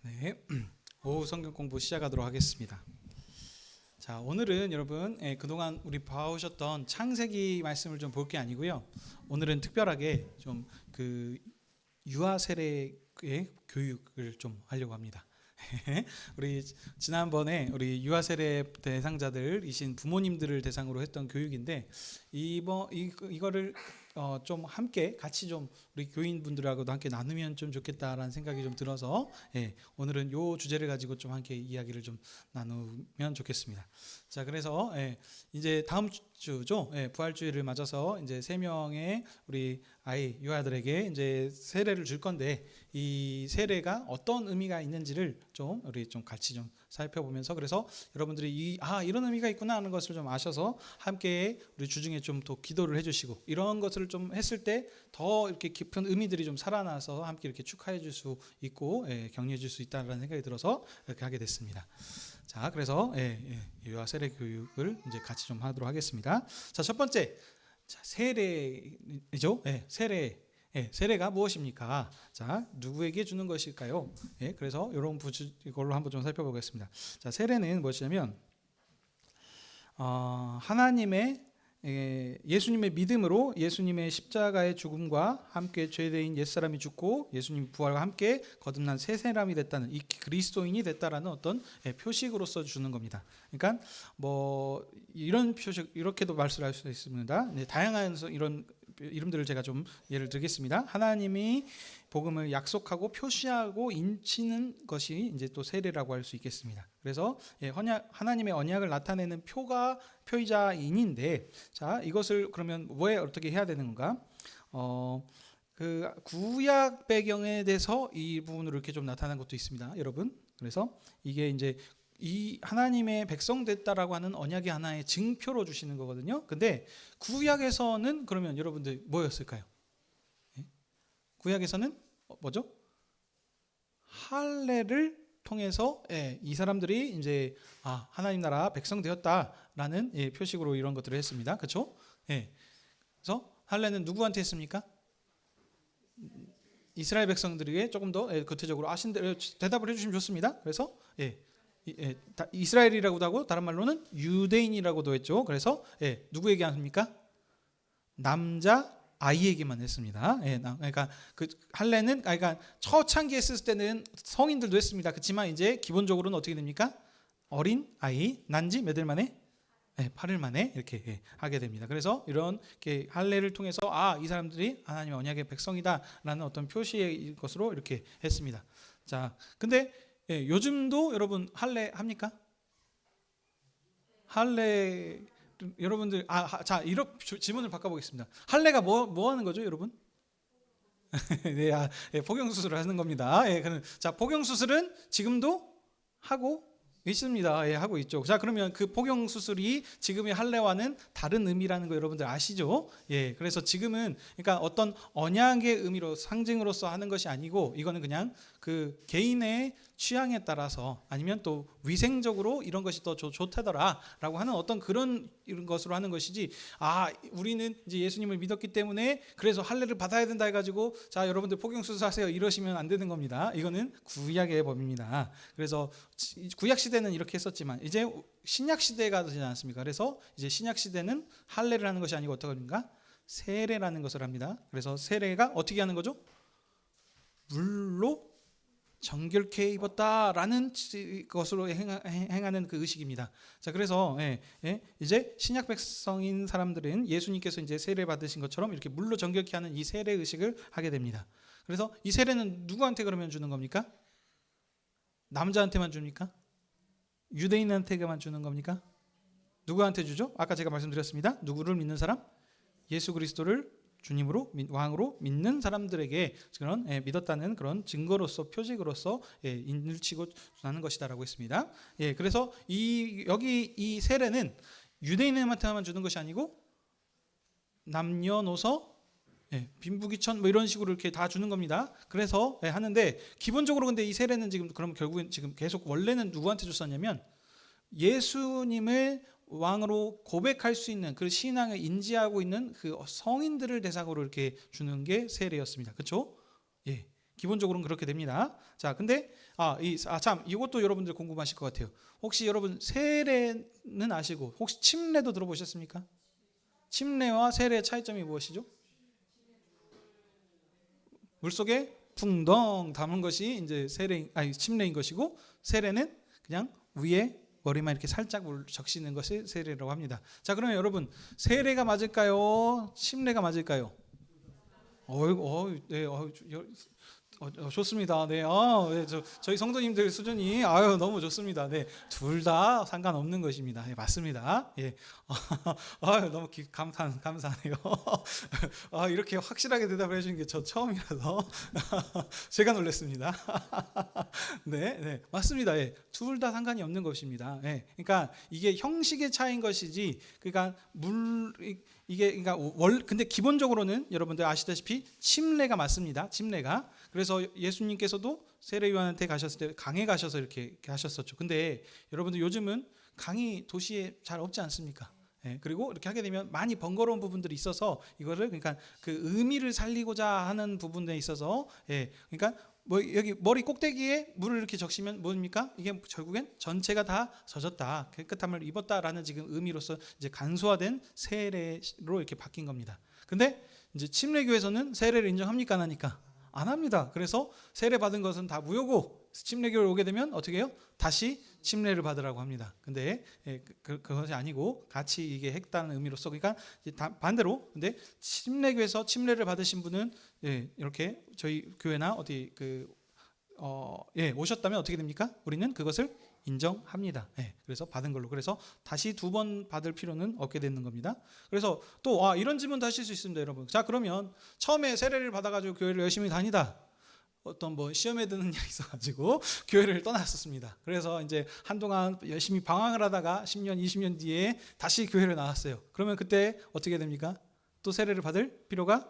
네, 오후 성경 공부 시작하도록 하겠습니다. 자, 오늘은 여러분 그동안 우리 봐오셨던 창세기 말씀을 좀 볼 게 아니고요. 오늘은 특별하게 좀 그 유아 세례의 교육을 좀 하려고 합니다. 우리 지난번에 우리 유아 세례 대상자들이신 부모님들을 대상으로 했던 교육인데 이거를 좀 함께 같이 좀 우리 교인분들하고도 함께 나누면 좀 좋겠다라는 생각이 좀 들어서 오늘은 요 주제를 가지고 좀 함께 이야기를 좀 나누면 좋겠습니다. 자, 그래서 이제 다음 주죠. 부활주일을 맞아서 이제 3명의 우리 아이 유아들에게 이제 세례를 줄 건데 이 세례가 어떤 의미가 있는지를 좀 우리 좀 같이 좀 살펴보면서, 그래서 여러분들이 이런 의미가 있구나 하는 것을 좀 아셔서 함께 우리 주중에 좀 더 기도를 해주시고, 이런 것을 좀 했을 때 더 이렇게 깊은 의미들이 좀 살아나서 함께 이렇게 축하해 줄 수 있고 격려해 줄 수 있다라는 생각이 들어서 이렇게 하게 됐습니다. 자, 그래서 유아 세례 교육을 이제 같이 좀 하도록 하겠습니다. 자, 첫 번째, 자, 세례죠. 세례가 무엇입니까? 자, 누구에게 주는 것일까요? 그래서 이걸로 한번 좀 살펴보겠습니다. 자, 세례는 무엇이냐면 하나님의 예수님의 믿음으로 예수님의 십자가의 죽음과 함께 죄대인 옛사람이 죽고 예수님 부활과 함께 거듭난 새 사람이 됐다는, 이 그리스도인이 됐다라는 어떤 표식으로서 주는 겁니다. 그러니까 뭐 이런 표식, 이렇게도 말씀할 수 있습니다. 다양한 이런 이름들을 제가 좀 예를 들겠습니다. 하나님이 복음을 약속하고 표시하고 인치는 것이 이제 또 세례라고 할 수 있겠습니다. 그래서 하나님의 언약을 나타내는 표이자 인인데, 자, 이것을 그러면 뭐에 어떻게 해야 되는 건가? 그 구약 배경에 대해서 이 부분으로 이렇게 좀 나타난 것도 있습니다, 여러분. 그래서 이게 이제 이 하나님의 백성 됐다라고 하는 언약의 하나의 증표로 주시는 거거든요. 근데 구약에서는 그러면 여러분들 뭐였을까요? 구약에서는 뭐죠? 할례를 통해서 이 사람들이 이제 하나님 나라 백성 되었다라는 표식으로 이런 것들을 했습니다. 그렇죠? 그래서 할례는 누구한테 했습니까? 이스라엘 백성들에게 조금 더 구체적으로 아신 대로 대답을 해주시면 좋습니다. 그래서 이스라엘이라고도 하고 다른 말로는 유대인이라고도 했죠. 그래서 누구에게 합니까? 남자 아이에게만 했습니다. 그러니까 그 할례는, 그러니까 초창기에 했을 때는 성인들도 했습니다. 그렇지만 이제 기본적으로는 어떻게 됩니까? 어린 아이, 난지 몇 일 만에? 8일 만에 이렇게 하게 됩니다. 그래서 이런 할례를 통해서 이 사람들이 하나님의 언약의 백성이다라는 어떤 표시의 것으로 이렇게 했습니다. 자, 근데 요즘도 여러분 할례 합니까? 할례 여러분들 자, 이렇게 질문을 바꿔보겠습니다. 할례가 뭐 하는 거죠, 여러분? 복용 수술을 하는 겁니다. 자, 복용 수술은 지금도 하고 있습니다. 하고 있죠. 자, 그러면 그 복용 수술이 지금의 할례와는 다른 의미라는 거 여러분들 아시죠? 그래서 지금은 그러니까 어떤 언약의 의미로 상징으로서 하는 것이 아니고, 이거는 그냥 그 개인의 취향에 따라서 아니면 또 위생적으로 이런 것이 더 좋다더라라고 하는 어떤 그런 이런 것으로 하는 것이지, 우리는 이제 예수님을 믿었기 때문에 그래서 할례를 받아야 된다 해가지고 자, 여러분들 복용 수술하세요 이러시면 안 되는 겁니다. 이거는 구약의 법입니다. 그래서 구약 시대는 이렇게 했었지만 이제 신약 시대가 되지 않습니까? 그래서 이제 신약 시대는 할례를 하는 것이 아니고 어떻게 합니까? 세례라는 것을 합니다. 그래서 세례가 어떻게 하는 거죠? 물로 정결케 입었다라는 것으로 행하는 그 의식입니다. 자, 그래서 이제 신약 백성인 사람들은 예수님께서 이제 세례 받으신 것처럼 이렇게 물로 정결케 하는 이 세례 의식을 하게 됩니다. 그래서 이 세례는 누구한테 그러면 주는 겁니까? 남자한테만 줍니까? 유대인한테만 주는 겁니까? 누구한테 주죠? 아까 제가 말씀드렸습니다. 누구를 믿는 사람? 예수 그리스도를 주님으로 왕으로 믿는 사람들에게 그런 믿었다는 그런 증거로서, 표식으로서 인을 치고 하는 것이다라고 했습니다. 그래서 여기 이 세례는 유대인한테만 주는 것이 아니고 남녀노소, 빈부귀천 뭐 이런 식으로 이렇게 다 주는 겁니다. 그래서 하는데 기본적으로 근데 이 세례는 지금 그럼 결국엔 지금 계속 원래는 누구한테 줬었냐면 예수님을 왕으로 고백할 수 있는 그 신앙을 인지하고 있는 그 성인들을 대상으로 이렇게 주는 게 세례였습니다. 그렇죠? 기본적으로는 그렇게 됩니다. 자, 근데 참 이것도 여러분들 궁금하실 것 같아요. 혹시 여러분 세례는 아시고 혹시 침례도 들어보셨습니까? 침례와 세례의 차이점이 무엇이죠? 물속에 풍덩 담은 것이 이제 침례인 것이고, 세례는 그냥 위에 머리만 이렇게 살짝 물 적시는 것을 세례라고 합니다. 자, 그러면 여러분 세례가 맞을까요? 침례가 맞을까요? 네, 좋습니다. 네, 네, 저희 성도님들 수준이 너무 좋습니다. 네, 둘 다 상관없는 것입니다. 네, 맞습니다. 예, 너무 감사하네요. 이렇게 확실하게 대답을 해주는 게 저 처음이라서 제가 놀랐습니다. 네, 네, 맞습니다. 예, 둘 다 상관이 없는 것입니다. 예, 그러니까 이게 형식의 차이인 것이지, 그러니까 이게 그러니까 근데 기본적으로는 여러분들 아시다시피 침례가 맞습니다. 침례가. 그래서 예수님께서도 세례 요한한테 가셨을 때 강에 가셔서 이렇게 하셨었죠. 근데 여러분들 요즘은 강이 도시에 잘 없지 않습니까? 예, 그리고 이렇게 하게 되면 많이 번거로운 부분들이 있어서 이거를 그러니까 그 의미를 살리고자 하는 부분에 있어서, 그러니까 여기 머리 꼭대기에 물을 이렇게 적시면 뭡니까? 이게 결국엔 전체가 다 젖었다, 깨끗함을 입었다라는 지금 의미로서 이제 간소화된 세례로 이렇게 바뀐 겁니다. 근데 이제 침례교에서는 세례를 인정합니까? 안 하니까? 안 합니다. 그래서 세례 받은 것은 다 무효고, 침례교를 오게 되면 어떻게 해요? 다시 침례를 받으라고 합니다. 근데 그것이 아니고 같이 이게 했다는 의미로서, 그러니까 반대로, 근데 침례교에서 침례를 받으신 분은 이렇게 저희 교회나 어디 오셨다면 어떻게 됩니까? 우리는 그것을 인정합니다. 그래서 받은 걸로. 그래서 다시 2번 받을 필요는 없게 되는 겁니다. 그래서 또 이런 질문도 하실 수 있습니다, 여러분. 자, 그러면 처음에 세례를 받아가지고 교회를 열심히 다니다 어떤 시험에 드는 일이 있어가지고 교회를 떠났었습니다. 그래서 이제 한동안 열심히 방황을 하다가 10년, 20년 뒤에 다시 교회를 나왔어요. 그러면 그때 어떻게 됩니까? 또 세례를 받을 필요가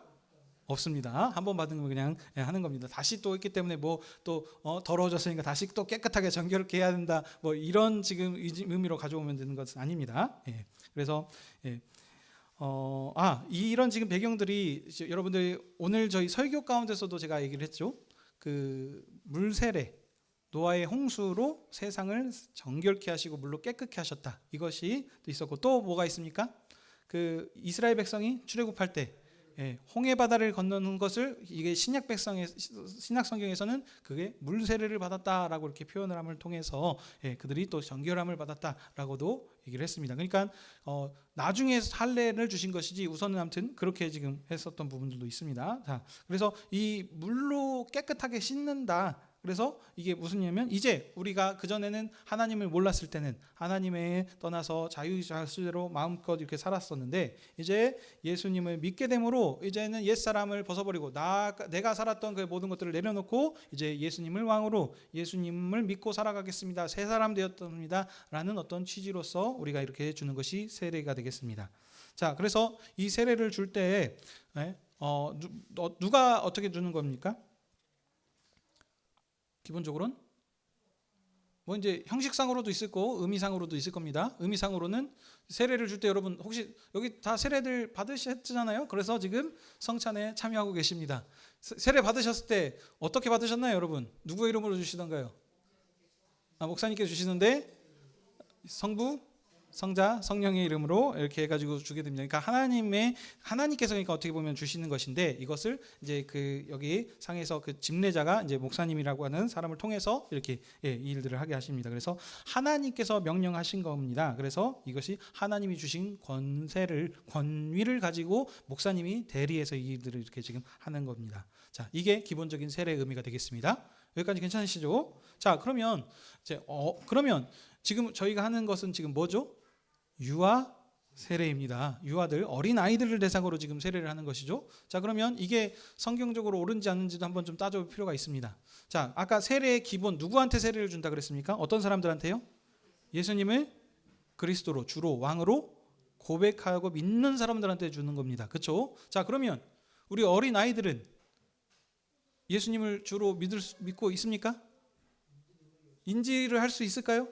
없습니다. 한 번 받은 거 그냥 하는 겁니다. 다시 또 있기 때문에 또 더러워졌으니까 다시 또 깨끗하게 정결케 해야 된다, 이런 지금 의미로 가져오면 되는 것은 아닙니다. 그래서 이런 지금 배경들이 여러분들 오늘 저희 설교 가운데서도 제가 얘기를 했죠. 그 물세례, 노아의 홍수로 세상을 정결케 하시고 물로 깨끗게 하셨다, 이것이 또 있었고, 또 뭐가 있습니까? 그 이스라엘 백성이 출애굽할 때 홍해 바다를 건너는 것을, 이게 신약 성경에서는 그게 물세례를 받았다라고 이렇게 표현을 함을 통해서 그들이 또 정결함을 받았다라고도 얘기를 했습니다. 그러니까 나중에 할례를 주신 것이지 우선은 아무튼 그렇게 지금 했었던 부분들도 있습니다. 자, 그래서 이 물로 깨끗하게 씻는다. 그래서 이게 무슨 얘기냐면, 이제 우리가 그전에는 하나님을 몰랐을 때는 하나님에 떠나서 자유자재로 마음껏 이렇게 살았었는데, 이제 예수님을 믿게 됨으로 이제는 옛사람을 벗어버리고 내가 살았던 그 모든 것들을 내려놓고 이제 예수님을 왕으로, 예수님을 믿고 살아가겠습니다, 새 사람 되었답니다 라는 어떤 취지로서 우리가 이렇게 주는 것이 세례가 되겠습니다. 자, 그래서 이 세례를 줄 때 누가 어떻게 주는 겁니까? 기본적으로는 이제 형식상으로도 있을 거고 의미상으로도 있을 겁니다. 의미상으로는 세례를 줄 때, 여러분 혹시 여기 다 세례들 받으셨잖아요. 그래서 지금 성찬에 참여하고 계십니다. 세례 받으셨을 때 어떻게 받으셨나요, 여러분? 누구의 이름으로 주시던가요? 목사님께 주시는데 성부, 성자, 성령의 이름으로 이렇게 해가지고 주게 됩니다. 그러니까 하나님께서 그러니까 어떻게 보면 주시는 것인데, 이것을 이제 여기 상에서 그 집례자가 이제 목사님이라고 하는 사람을 통해서 이렇게 이 일들을 하게 하십니다. 그래서 하나님께서 명령하신 겁니다. 그래서 이것이 하나님이 주신 권위를 가지고 목사님이 대리해서 이 일들을 이렇게 지금 하는 겁니다. 자, 이게 기본적인 세례의 의미가 되겠습니다. 여기까지 괜찮으시죠? 자, 그러면 지금 저희가 하는 것은 지금 뭐죠? 유아 세례입니다. 유아들, 어린 아이들을 대상으로 지금 세례를 하는 것이죠. 자, 그러면 이게 성경적으로 옳은지 아닌지도 한번 좀 따져볼 필요가 있습니다. 자, 아까 세례의 기본, 누구한테 세례를 준다 그랬습니까? 어떤 사람들한테요? 예수님을 그리스도로, 주로 왕으로 고백하고 믿는 사람들한테 주는 겁니다. 그렇죠? 자, 그러면 우리 어린 아이들은 예수님을 주로 믿고 있습니까? 인지를 할 수 있을까요?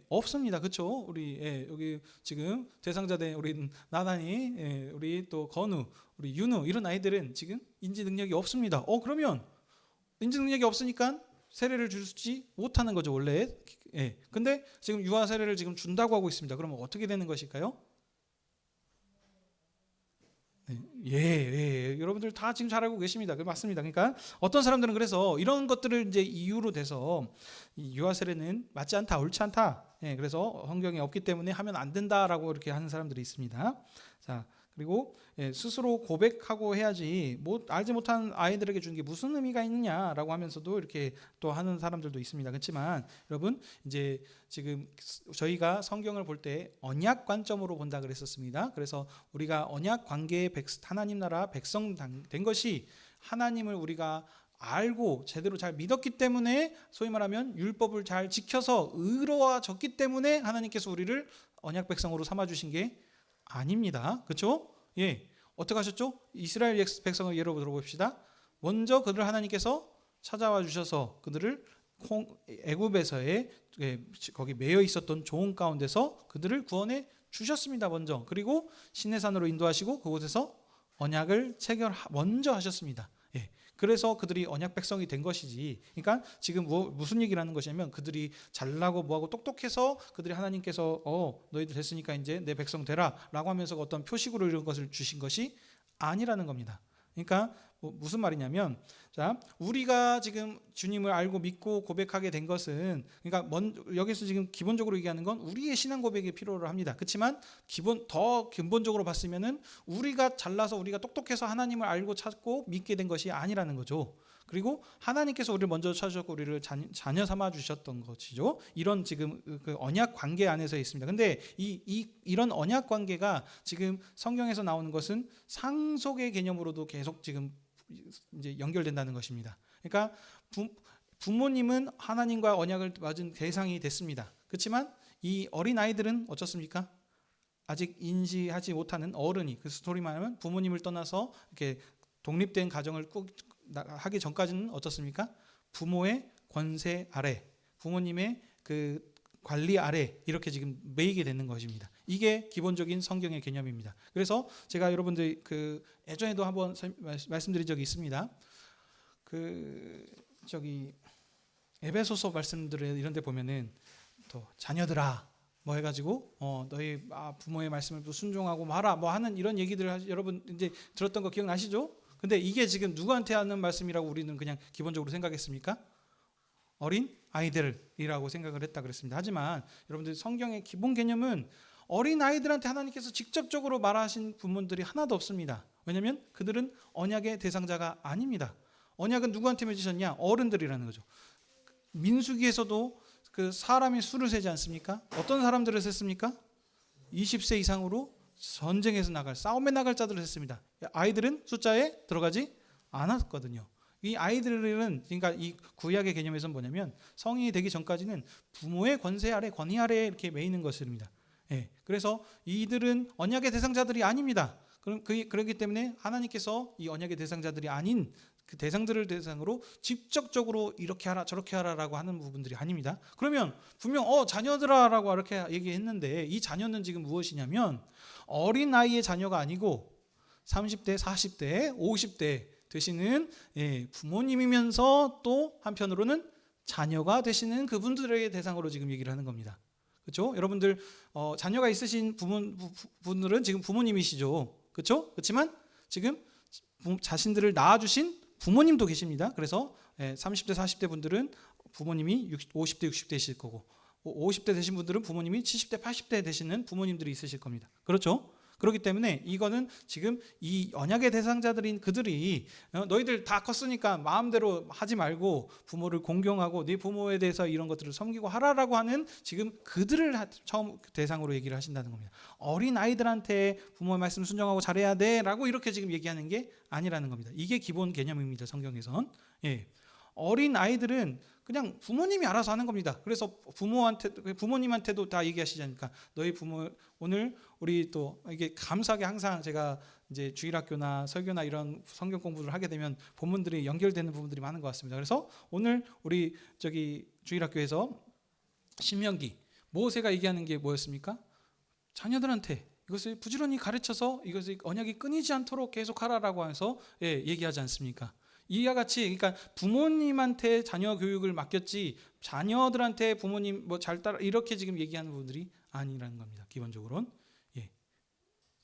없습니다. 그렇죠? 우리 여기 지금 대상자된 우리 나단이, 우리 또 건우, 우리 윤우, 이런 아이들은 지금 인지 능력이 없습니다. 그러면 인증 능력이 없으니까 세례를 주지 못하는 거죠, 원래. 예. 근데 지금 유아 세례를 지금 준다고 하고 있습니다. 그러면 어떻게 되는 것일까요? 예, 예, 여러분들 다 지금 잘 알고 계십니다. 그 맞습니다. 그러니까 어떤 사람들은 그래서 이런 것들을 이제 이유로 대서 이 유아 세례는 맞지 않다, 옳지 않다. 예, 그래서 성경에 없기 때문에 하면 안 된다라고 이렇게 하는 사람들이 있습니다. 자, 그리고 예, 스스로 고백하고 해야지 뭐 알지 못한 아이들에게 주는 게 무슨 의미가 있느냐라고 하면서도 이렇게 또 하는 사람들도 있습니다. 그렇지만 여러분 이제 지금 저희가 성경을 볼 때 언약 관점으로 본다 그랬었습니다. 그래서 우리가 언약 관계의 하나님 나라 백성 된 것이 하나님을 우리가 알고 제대로 잘 믿었기 때문에 소위 말하면 율법을 잘 지켜서 의로워졌기 때문에 하나님께서 우리를 언약 백성으로 삼아 주신 게 아닙니다. 그렇죠? 예. 어떻게 하셨죠? 이스라엘 백성을 예로 들어봅시다. 먼저 그들을 하나님께서 찾아와 주셔서 그들을 애굽에서의 거기 매여 있었던 종 가운데서 그들을 구원해 주셨습니다. 먼저. 그리고 시내산으로 인도하시고 그곳에서 언약을 먼저 하셨습니다. 예. 그래서 그들이 언약 백성이 된 것이지. 그러니까 지금 무슨 얘기를 하는 것이냐면 그들이 잘나고 뭐하고 똑똑해서 그들이 하나님께서 너희들 됐으니까 이제 내 백성 되라라고 하면서 어떤 표식으로 이런 것을 주신 것이 아니라는 겁니다. 그러니까 무슨 말이냐면 자, 우리가 지금 주님을 알고 믿고 고백하게 된 것은 그러니까 여기서 지금 기본적으로 얘기하는 건 우리의 신앙 고백이 필요로 합니다. 그렇지만 더 근본적으로 봤으면은 우리가 잘나서 우리가 똑똑해서 하나님을 알고 찾고 믿게 된 것이 아니라는 거죠. 그리고 하나님께서 우리를 먼저 찾으셨고 우리를 자녀 삼아 주셨던 것이죠. 이런 지금 그 언약 관계 안에서 있습니다. 근데 이런 언약 관계가 지금 성경에서 나오는 것은 상속의 개념으로도 계속 지금 이제 연결된다는 것입니다. 그러니까 부모님은 하나님과 언약을 맺은 대상이 됐습니다. 그렇지만 이 어린 아이들은 어떻습니까? 아직 인지하지 못하는 어른이 그 스토리 말하면 부모님을 떠나서 이렇게 독립된 가정을 꼭 하기 전까지는 어떻습니까? 부모의 권세 아래, 부모님의 그 관리 아래 이렇게 지금 매이게 되는 것입니다. 이게 기본적인 성경의 개념입니다. 그래서 제가 여러분들 그 예전에도 한번 말씀드린 적이 있습니다. 그 에베소서 말씀들 이런 데 보면은 또 자녀들아 뭐 해가지고 너희 부모의 말씀을 또 순종하고 말아 뭐 하는 이런 얘기들 여러분 이제 들었던 거 기억나시죠? 근데 이게 지금 누구한테 하는 말씀이라고 우리는 그냥 기본적으로 생각했습니까? 어린 아이들이라고 생각을 했다 그랬습니다. 하지만 여러분들 성경의 기본 개념은 어린 아이들한테 하나님께서 직접적으로 말하신 부분들이 하나도 없습니다. 왜냐하면 그들은 언약의 대상자가 아닙니다. 언약은 누구한테 맺으셨냐? 어른들이라는 거죠. 민수기에서도 그 사람이 수를 세지 않습니까? 어떤 사람들을 셌습니까? 20세 이상으로 전쟁에서 싸움에 나갈 자들을 했습니다. 아이들은 숫자에 들어가지 않았거든요. 이 아이들은 그러니까 이 구약의 개념에서는 뭐냐면 성인이 되기 전까지는 부모의 권세 아래 권위 아래에 이렇게 매이는 것입니다. 예, 그래서 이들은 언약의 대상자들이 아닙니다. 그렇기 때문에 하나님께서 이 언약의 대상자들이 아닌 그 대상들을 대상으로 직접적으로 이렇게 하라 저렇게 하라라고 하는 부분들이 아닙니다. 그러면 분명 자녀들아라고 이렇게 얘기했는데 이 자녀는 지금 무엇이냐면 어린 나이의 자녀가 아니고 30대, 40대, 50대 되시는 부모님이면서 또 한편으로는 자녀가 되시는 그분들의 대상으로 지금 얘기를 하는 겁니다. 그렇죠? 여러분들 자녀가 있으신 분들은 지금 부모님이시죠. 그렇죠? 그렇지만 지금 자신들을 낳아주신 부모님도 계십니다. 그래서 30대, 40대 분들은 부모님이 50대, 60대이실 거고 50대 되신 분들은 부모님이 70대, 80대 되시는 부모님들이 있으실 겁니다. 그렇죠? 그렇기 때문에 이거는 지금 이 언약의 대상자들인 그들이 너희들 다 컸으니까 마음대로 하지 말고 부모를 공경하고 네 부모에 대해서 이런 것들을 섬기고 하라라고 하는 지금 그들을 처음 대상으로 얘기를 하신다는 겁니다. 어린 아이들한테 부모의 말씀 순종하고 잘해야 돼라고 이렇게 지금 얘기하는 게 아니라는 겁니다. 이게 기본 개념입니다. 성경에선. 예. 어린 아이들은 그냥 부모님이 알아서 하는 겁니다. 그래서 부모님한테도 다 얘기하시지 않습니까? 너희 부모 오늘 우리 또 이게 감사하게 항상 제가 이제 주일학교나 설교나 이런 성경 공부를 하게 되면 본문들이 연결되는 부분들이 많은 것 같습니다. 그래서 오늘 우리 주일학교에서 신명기 모세가 얘기하는 게 뭐였습니까? 자녀들한테 이것을 부지런히 가르쳐서 이것을 언약이 끊이지 않도록 계속하라라고 해서 얘기하지 않습니까? 이와 같이 그러니까 부모님한테 자녀 교육을 맡겼지 자녀들한테 부모님 뭐 잘 따라 이렇게 지금 얘기하는 부분들이 아니라는 겁니다. 기본적으로는. 예.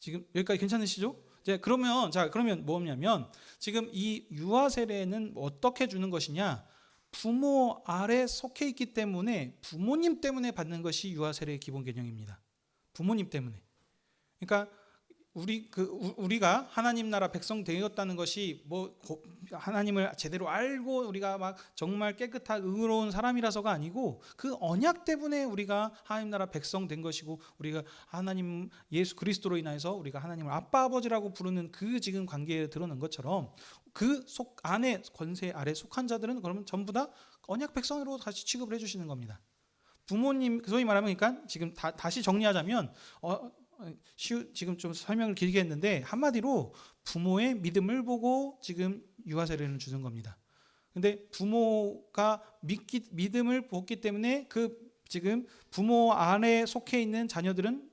지금 여기까지 괜찮으시죠? 그러면 뭐냐면 지금 이 유아 세례는 어떻게 주는 것이냐? 부모 아래 속해 있기 때문에 부모님 때문에 받는 것이 유아 세례의 기본 개념입니다. 부모님 때문에. 그러니까 우리가 하나님 나라 백성 되었다는 것이 하나님을 제대로 알고 우리가 막 정말 깨끗한 의로운 사람이라서가 아니고 그 언약 때문에 우리가 하나님 나라 백성 된 것이고 우리가 하나님 예수 그리스도로 인해서 우리가 하나님을 아빠 아버지라고 부르는 그 지금 관계에 드러난 것처럼 그 속 안에 권세 아래 속한 자들은 그러면 전부 다 언약 백성으로 다시 취급을 해주시는 겁니다. 부모님 소위 말하면 그러니까 지금 다시 정리하자면 지금 좀 설명을 길게 했는데 한마디로 부모의 믿음을 보고 지금 유아 세례를 주는 겁니다. 근데 부모가 믿음을 보기 때문에 그 지금 부모 안에 속해 있는 자녀들은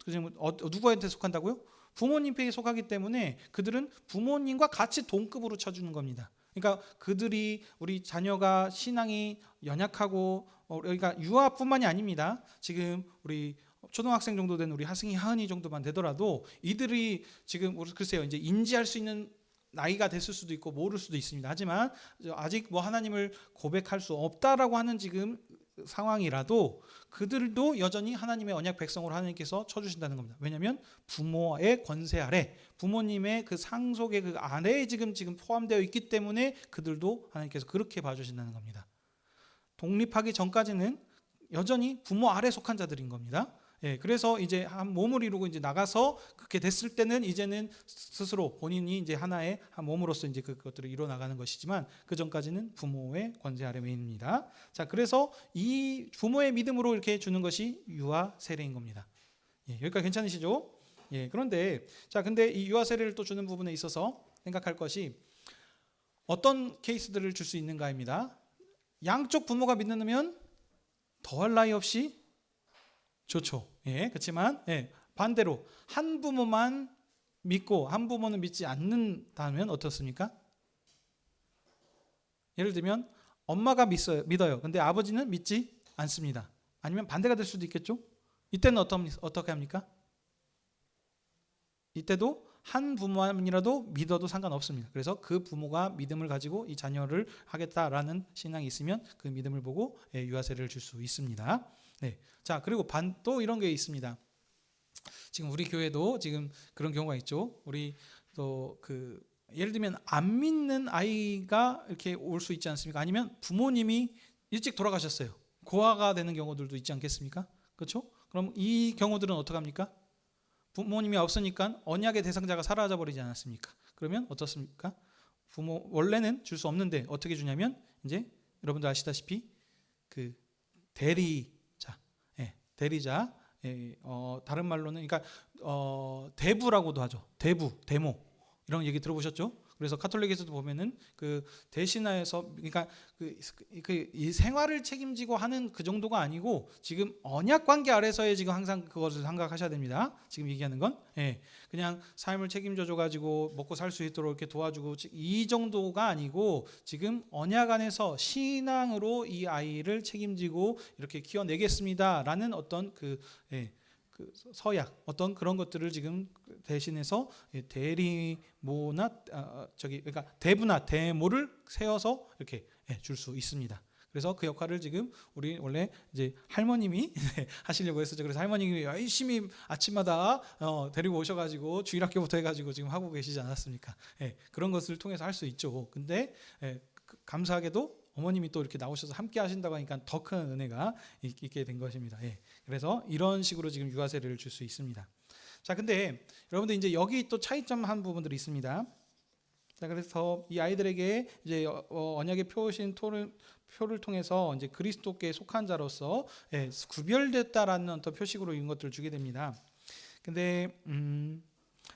누구한테 속한다고요? 부모님에게 속하기 때문에 그들은 부모님과 같이 동급으로 쳐주는 겁니다. 그러니까 그들이 우리 자녀가 신앙이 연약하고 그러니까 유아뿐만이 아닙니다. 지금 우리 초등학생 정도 된 우리 하승이 하은이 정도만 되더라도 이들이 지금 글쎄요 이제 인지할 수 있는 나이가 됐을 수도 있고 모를 수도 있습니다. 하지만 아직 뭐 하나님을 고백할 수 없다라고 하는 지금 상황이라도 그들도 여전히 하나님의 언약 백성으로 하나님께서 쳐주신다는 겁니다. 왜냐하면 부모의 권세 아래 부모님의 그 상속의 그 안에 지금 포함되어 있기 때문에 그들도 하나님께서 그렇게 봐주신다는 겁니다. 독립하기 전까지는 여전히 부모 아래 속한 자들인 겁니다. 예, 그래서 이제 한 몸을 이루고 이제 나가서 그렇게 됐을 때는 이제는 스스로 본인이 이제 하나의 한 몸으로서 이제 그것들을 이뤄 나가는 것이지만 그 전까지는 부모의 권세 아래입니다. 자, 그래서 이 부모의 믿음으로 이렇게 주는 것이 유아 세례인 겁니다. 예, 여기까지 괜찮으시죠? 예, 그런데 근데 이 유아 세례를 또 주는 부분에 있어서 생각할 것이 어떤 케이스들을 줄 수 있는가입니다. 양쪽 부모가 믿는다면 더할 나위 없이 좋죠. 예, 그렇지만 반대로 한 부모만 믿고 한 부모는 믿지 않는다면 어떻습니까? 예를 들면 엄마가 믿어요. 근데 아버지는 믿지 않습니다. 아니면 반대가 될 수도 있겠죠. 이때는 어떻게 합니까? 이때도 한 부모만이라도 믿어도 상관없습니다. 그래서 그 부모가 믿음을 가지고 이 자녀를 하겠다라는 신앙이 있으면 그 믿음을 보고 유아세례를 줄 수 있습니다. 네. 자, 그리고 또 이런 게 있습니다. 지금 우리 교회도 지금 그런 경우가 있죠. 우리 또 예를 들면 안 믿는 아이가 이렇게 올 수 있지 않습니까? 아니면 부모님이 일찍 돌아가셨어요. 고아가 되는 경우들도 있지 않겠습니까? 그렇죠? 그럼 이 경우들은 어떻게 합니까? 부모님이 없으니까 언약의 대상자가 사라져 버리지 않았습니까? 그러면 어떻습니까? 부모 원래는 줄 수 없는데 어떻게 주냐면 이제 여러분들 아시다시피 그 대리자, 다른 말로는 그러니까 대부라고도 하죠. 데모 이런 얘기 들어보셨죠? 그래서 카톨릭에서도 보면은 그 대신하에서 그러니까 이 생활을 책임지고 하는 그 정도가 아니고 지금 언약 관계 아래서의 지금 항상 그것을 생각하셔야 됩니다. 지금 얘기하는 건 그냥 삶을 책임져 줘 가지고 먹고 살 수 있도록 이렇게 도와주고 이 정도가 아니고 지금 언약 안에서 신앙으로 이 아이를 책임지고 이렇게 키워내겠습니다라는 어떤 그 서약 어떤 그런 것들을 지금 대신해서 대리모나 그러니까 대부나 대모를 세워서 이렇게 줄 수 있습니다. 그래서 그 역할을 지금 우리 원래 이제 할머님이 하시려고 했었죠. 그래서 할머님이 열심히 아침마다 데리고 오셔가지고 주일학교부터 해가지고 지금 하고 계시지 않았습니까? 그런 것을 통해서 할 수 있죠. 근데 감사하게도 어머님이 또 이렇게 나오셔서 함께 하신다고 하니까 더 큰 은혜가 있게 된 것입니다. 그래서 이런 식으로 지금 유아세례를 줄 수 있습니다. 자, 근데 여러분들 이제 여기 또 차이점 한 부분들이 있습니다. 자, 그래서 이 아이들에게 이제 언약의 표를 통해서 이제 그리스도께 속한 자로서 구별됐다라는 어떤 표식으로 이런 것들을 주게 됩니다. 근데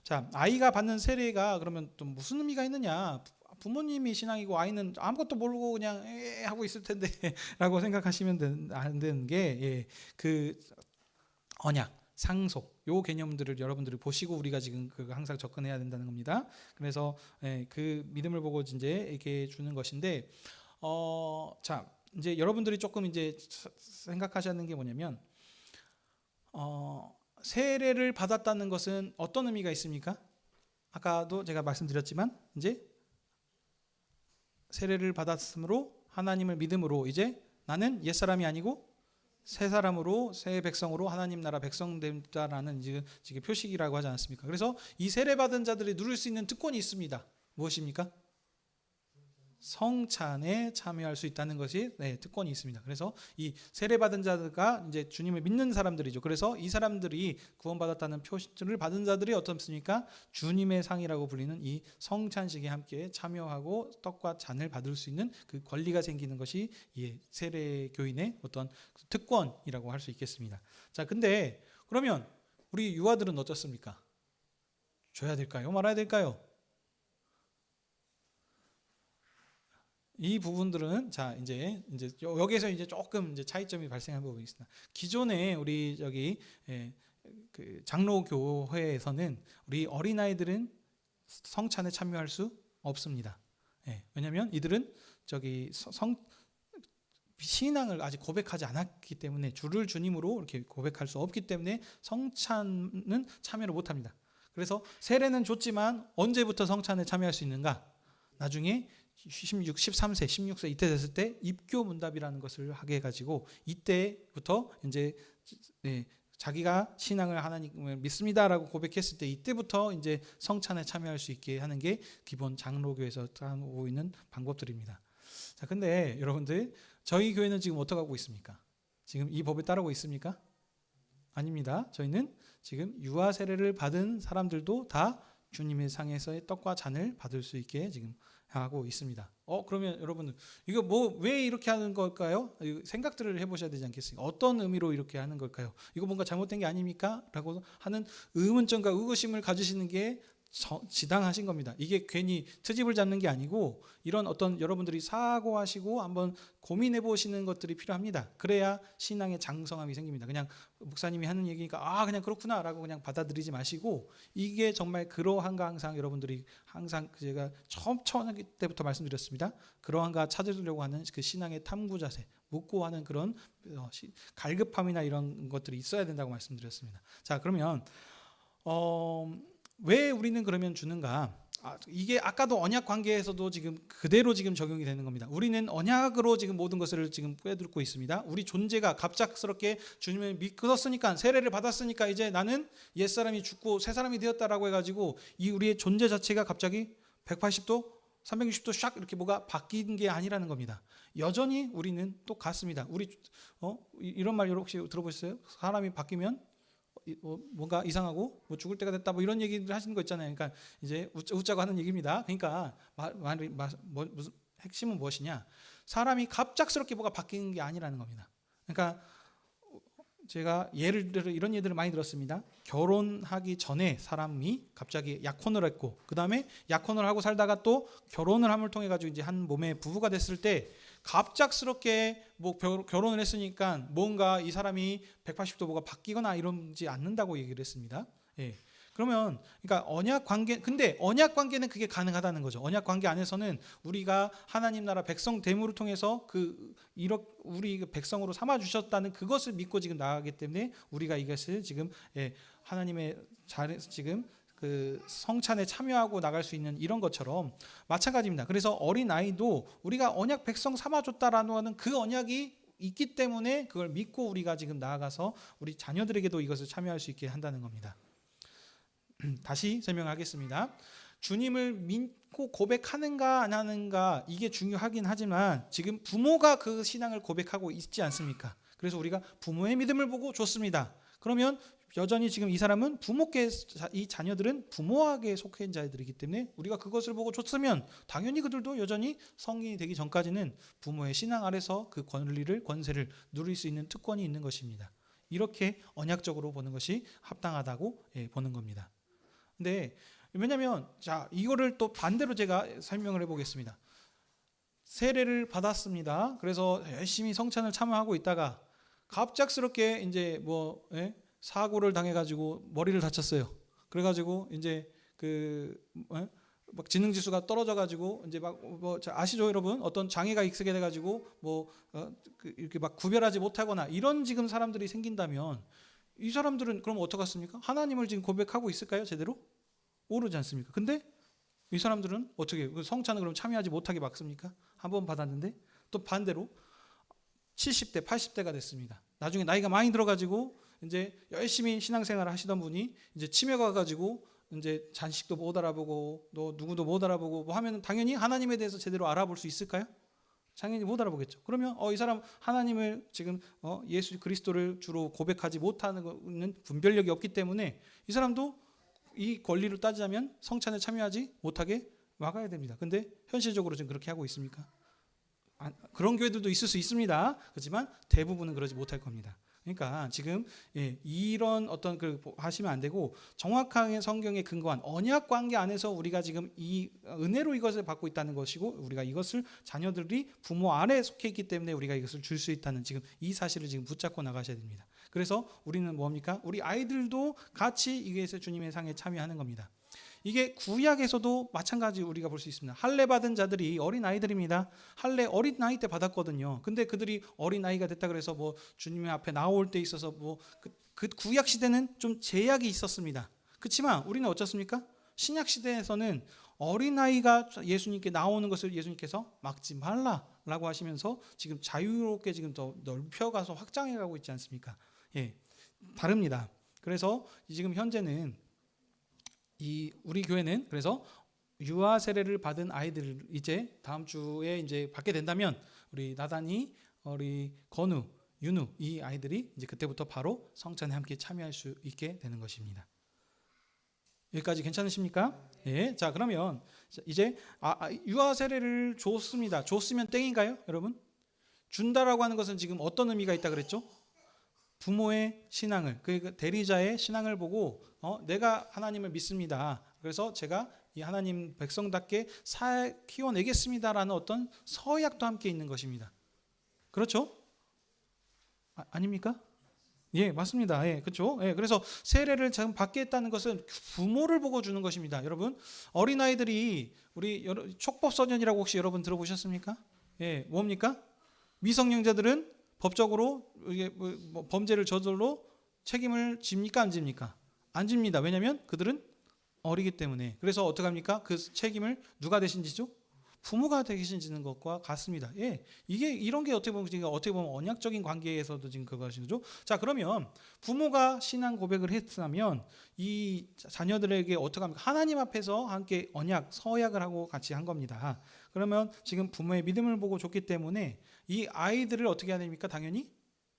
자, 아이가 받는 세례가 그러면 또 무슨 의미가 있느냐? 부모님이 신앙이고 아이는 아무것도 모르고 그냥 하고 있을 텐데라고 생각하시면 안 되는 게 그 언약 상속, 요 개념들을 여러분들이 보시고 우리가 지금 그 항상 접근해야 된다는 겁니다. 그래서 그 믿음을 보고 이제 이렇게 주는 것인데, 자 이제 여러분들이 조금 이제 생각하셔야 하는 게 뭐냐면, 세례를 받았다는 것은 어떤 의미가 있습니까? 아까도 제가 말씀드렸지만 이제 세례를 받았으므로 하나님을 믿음으로 이제 나는 옛사람이 아니고 새 사람으로 새 백성으로 하나님 나라 백성 된다라는 지금 표식이라고 하지 않습니까? 그래서 이 세례 받은 자들이 누릴 수 있는 특권이 있습니다. 무엇입니까? 성찬에 참여할 수 있다는 것이 특권이 있습니다. 그래서 이 세례 받은 자가 이제 주님을 믿는 사람들이죠. 그래서 이 사람들이 구원받았다는 표시를 받은 자들이 어떻습니까? 주님의 상이라고 불리는 이 성찬식에 함께 참여하고 떡과 잔을 받을 수 있는 그 권리가 생기는 것이 이 세례 교인의 어떤 특권이라고 할 수 있겠습니다. 자, 근데 그러면 우리 유아들은 어떻습니까? 줘야 될까요? 말아야 될까요? 이 부분들은 자 이제 여기서 이제 조금 이제 차이점이 발생한 부분이 있습니다. 기존에 우리 그 장로 교회에서는 우리 어린아이들은 성찬에 참여할 수 없습니다. 왜냐하면 이들은 신앙을 아직 고백하지 않았기 때문에 주를 주님으로 이렇게 고백할 수 없기 때문에 성찬은 참여를 못합니다. 그래서 세례는 줬지만 언제부터 성찬에 참여할 수 있는가? 나중에 13세, 16세 이때 됐을 때 입교 문답이라는 것을 하게 해가지고 이때부터 이제 자기가 신앙을 하나님을 믿습니다라고 고백했을 때 이때부터 이제 성찬에 참여할 수 있게 하는 게 기본 장로교에서 하고 있는 방법들입니다. 자, 근데 여러분들 저희 교회는 지금 어떻게 하고 있습니까? 지금 이 법을 따르고 있습니까? 아닙니다. 저희는 지금 유아 세례를 받은 사람들도 다 주님의 상에서의 떡과 잔을 받을 수 있게 지금 하고 있습니다. 그러면 여러분 이거 왜 이렇게 하는 걸까요? 생각들을 해보셔야 되지 않겠습니까? 어떤 의미로 이렇게 하는 걸까요? 이거 뭔가 잘못된 게 아닙니까? 라고 하는 의문점과 의구심을 가지시는 게 지당하신 겁니다. 이게 괜히 트집을 잡는 게 아니고 이런 어떤 여러분들이 사고하시고 한번 고민해 보시는 것들이 필요합니다. 그래야 신앙의 장성함이 생깁니다. 그냥 목사님이 하는 얘기니까 그냥 그렇구나 라고 그냥 받아들이지 마시고 이게 정말 그러한가 항상 여러분들이 항상 제가 처음 때부터 말씀드렸습니다. 그러한가 찾으려고 하는 그 신앙의 탐구 자세, 묻고 하는 그런 갈급함이나 이런 것들이 있어야 된다고 말씀드렸습니다. 자, 그러면 왜 우리는 그러면 주는가? 이게 아까도 언약 관계에서도 지금 그대로 지금 적용이 되는 겁니다. 우리는 언약으로 지금 모든 것을 지금 꿰뚫고 있습니다. 우리 존재가 갑작스럽게 주님을 믿었으니까 세례를 받았으니까 이제 나는 옛사람이 죽고 새사람이 되었다라고 해가지고 이 우리의 존재 자체가 갑자기 180도 360도 샥 이렇게 뭐가 바뀐 게 아니라는 겁니다. 여전히 우리는 똑같습니다. 우리 이런 말 혹시 들어보셨어요? 사람이 바뀌면 뭔가 이상하고 죽을 때가 됐다 이런 얘기를 하시는 거 있잖아요. 그러니까 이제 웃자고 하는 얘기입니다. 그러니까 무슨 핵심은 무엇이냐? 사람이 갑작스럽게 뭐가 바뀌는 게 아니라는 겁니다. 그러니까 제가 예를 들어 이런 예들을 많이 들었습니다. 결혼하기 전에 사람이 갑자기 약혼을 했고 그 다음에 약혼을 하고 살다가 또 결혼을 함을 통해 가지고 이제 한 몸의 부부가 됐을 때 갑작스럽게 결혼을 했으니까 뭔가 이 사람이 180도 뭐가 바뀌거나 이러지 않는다고 얘기를 했습니다. 그러면 그러니까 언약 관계, 근데 언약 관계는 그게 가능하다는 거죠. 언약 관계 안에서는 우리가 하나님 나라 백성 됨으로 통해서 우리 백성으로 삼아 주셨다는 그것을 믿고 지금 나가기 때문에 우리가 이것을 지금 하나님의 지금 그 성찬에 참여하고 나갈 수 있는 이런 것처럼 마찬가지입니다. 그래서 어린 아이도 우리가 언약 백성 삼아줬다라는 그 언약이 있기 때문에 그걸 믿고 우리가 지금 나아가서 우리 자녀들에게도 이것을 참여할 수 있게 한다는 겁니다. 다시 설명하겠습니다. 주님을 믿고 고백하는가 안 하는가 이게 중요하긴 하지만 지금 부모가 그 신앙을 고백하고 있지 않습니까? 그래서 우리가 부모의 믿음을 보고 줬습니다. 그러면 여전히 지금 이 사람은 이 자녀들은 부모에게 속한 자들이기 때문에 우리가 그것을 보고 줬으면 당연히 그들도 여전히 성인이 되기 전까지는 부모의 신앙 아래서 그 권세를 누릴 수 있는 특권이 있는 것입니다. 이렇게 언약적으로 보는 것이 합당하다고 보는 겁니다. 근데 왜냐하면 자 이거를 또 반대로 제가 설명을 해보겠습니다. 세례를 받았습니다. 그래서 열심히 성찬을 참여하고 있다가 갑작스럽게 이제 사고를 당해가지고 머리를 다쳤어요. 그래가지고 이제 막 지능 지수가 떨어져가지고 이제 막 뭐 아시죠 여러분? 어떤 장애가 익숙해 돼가지고 이렇게 막 구별하지 못하거나 이런 지금 사람들이 생긴다면 이 사람들은 그럼 어떡하겠습니까? 하나님을 지금 고백하고 있을까요? 제대로? 모르지 않습니까? 근데 이 사람들은 어떻게 성찬을 그럼 참여하지 못하게 막습니까? 한 번 받았는데 또 반대로 70대, 80대가 됐습니다. 나중에 나이가 많이 들어가지고 이제 열심히 신앙생활을 하시던 분이 이제 치매가 와가지고 이제 잔식도 못 알아보고 또 누구도 못 알아보고 뭐 하면 당연히 하나님에 대해서 제대로 알아볼 수 있을까요? 당연히 못 알아보겠죠. 그러면 이 사람 하나님을 지금 예수 그리스도를 주로 고백하지 못하는 것은 분별력이 없기 때문에 이 사람도 이 권리를 따지자면 성찬에 참여하지 못하게 막아야 됩니다. 근데 현실적으로 지금 그렇게 하고 있습니까? 그런 교회들도 있을 수 있습니다. 그렇지만 대부분은 그러지 못할 겁니다. 그러니까 지금 이런 어떤 하시면 안 되고 정확하게 성경에 근거한 언약 관계 안에서 우리가 지금 이 은혜로 이것을 받고 있다는 것이고 우리가 이것을 자녀들이 부모 아래에 속해 있기 때문에 우리가 이것을 줄 수 있다는 지금 이 사실을 지금 붙잡고 나가셔야 됩니다. 그래서 우리는 뭡니까? 우리 아이들도 같이 이것에 주님의 상에 참여하는 겁니다. 이게 구약에서도 마찬가지 우리가 볼 수 있습니다. 할례 받은 자들이 어린 아이들입니다. 할례 어린 나이 때 받았거든요. 근데 그들이 어린 나이가 됐다 그래서 뭐 주님의 앞에 나올 때 있어서 그 구약 시대는 좀 제약이 있었습니다. 그렇지만 우리는 어떻습니까? 신약 시대에서는 어린 아이가 예수님께 나오는 것을 예수님께서 막지 말라라고 하시면서 지금 자유롭게 지금 더 넓혀가서 확장해가고 있지 않습니까? 다릅니다. 그래서 지금 현재는 우리 교회는 그래서 유아 세례를 받은 아이들을 이제 다음 주에 이제 받게 된다면 우리 나단이, 우리 건우, 윤우 이 아이들이 이제 그때부터 바로 성찬에 함께 참여할 수 있게 되는 것입니다. 여기까지 괜찮으십니까? 예. 자, 그러면 이제 유아 세례를 줬습니다. 줬으면 땡인가요, 여러분? 준다라고 하는 것은 지금 어떤 의미가 있다 그랬죠? 부모의 신앙을, 그 대리자의 신앙을 보고 내가 하나님을 믿습니다. 그래서 제가 이 하나님 백성답게 키워내겠습니다라는 어떤 서약도 함께 있는 것입니다. 그렇죠? 아닙니까? 예, 맞습니다. 예, 그렇죠. 예, 그래서 세례를 지금 받겠다는 것은 부모를 보고 주는 것입니다. 여러분, 어린 아이들이 우리 촉법소년이라고 혹시 여러분 들어보셨습니까? 예, 뭡니까? 미성년자들은 법적으로 이게 범죄를 저질러 책임을 집니까 안 집니까? 안 집니다. 왜냐하면 그들은 어리기 때문에. 그래서 어떻게 합니까? 그 책임을 누가 대신 지죠? 부모가 대신 지는 것과 같습니다. 예, 이게 이런 게 어떻게 보면 언약적인 관계에서도 지금 그것이죠. 자, 그러면 부모가 신앙 고백을 했다면 이 자녀들에게 어떻게 합니까? 하나님 앞에서 함께 언약, 서약을 하고 같이 한 겁니다. 그러면 지금 부모의 믿음을 보고 줬기 때문에 이 아이들을 어떻게 해야 됩니까? 당연히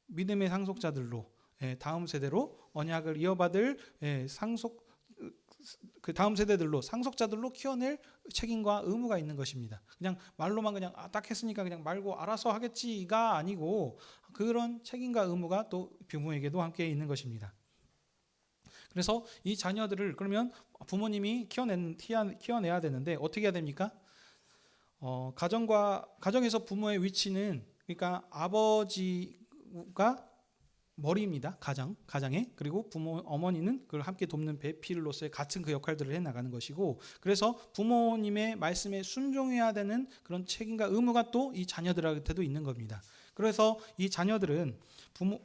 믿음의 상속자들로 다음 세대로 언약을 이어받을 그 다음 세대들로 상속자들로 키워낼 책임과 의무가 있는 것입니다. 그냥 말로만 그냥 딱 했으니까 그냥 말고 알아서 하겠지가 아니고 그런 책임과 의무가 또 부모에게도 함께 있는 것입니다. 그래서 이 자녀들을 그러면 부모님이 키워내야 되는데 어떻게 해야 됩니까? 가정에서 부모의 위치는 그러니까 아버지가 머리입니다. 가장에. 그리고 어머니는 그걸 함께 돕는 배필로서의 같은 그 역할들을 해 나가는 것이고, 그래서 부모님의 말씀에 순종해야 되는 그런 책임과 의무가 또 이 자녀들한테도 있는 겁니다. 그래서 이 자녀들은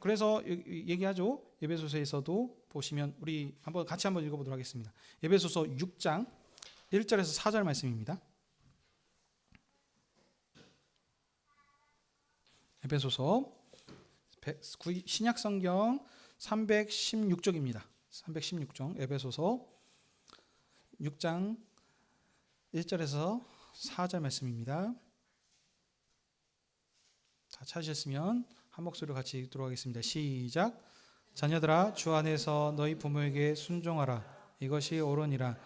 그래서 얘기하죠. 에베소서에서도 보시면 우리 같이 한번 읽어보도록 하겠습니다. 에베소서 6장 1절에서 4절 말씀입니다. 에베소서 신약 성경 316쪽입니다. 316쪽 에베소서 6장 1절에서 4절 말씀입니다. 다 찾으셨으면 한 목소리로 같이 읽도록 하겠습니다. 시작. 자녀들아 주 안에서 너희 부모에게 순종하라. 이것이 옳으니라.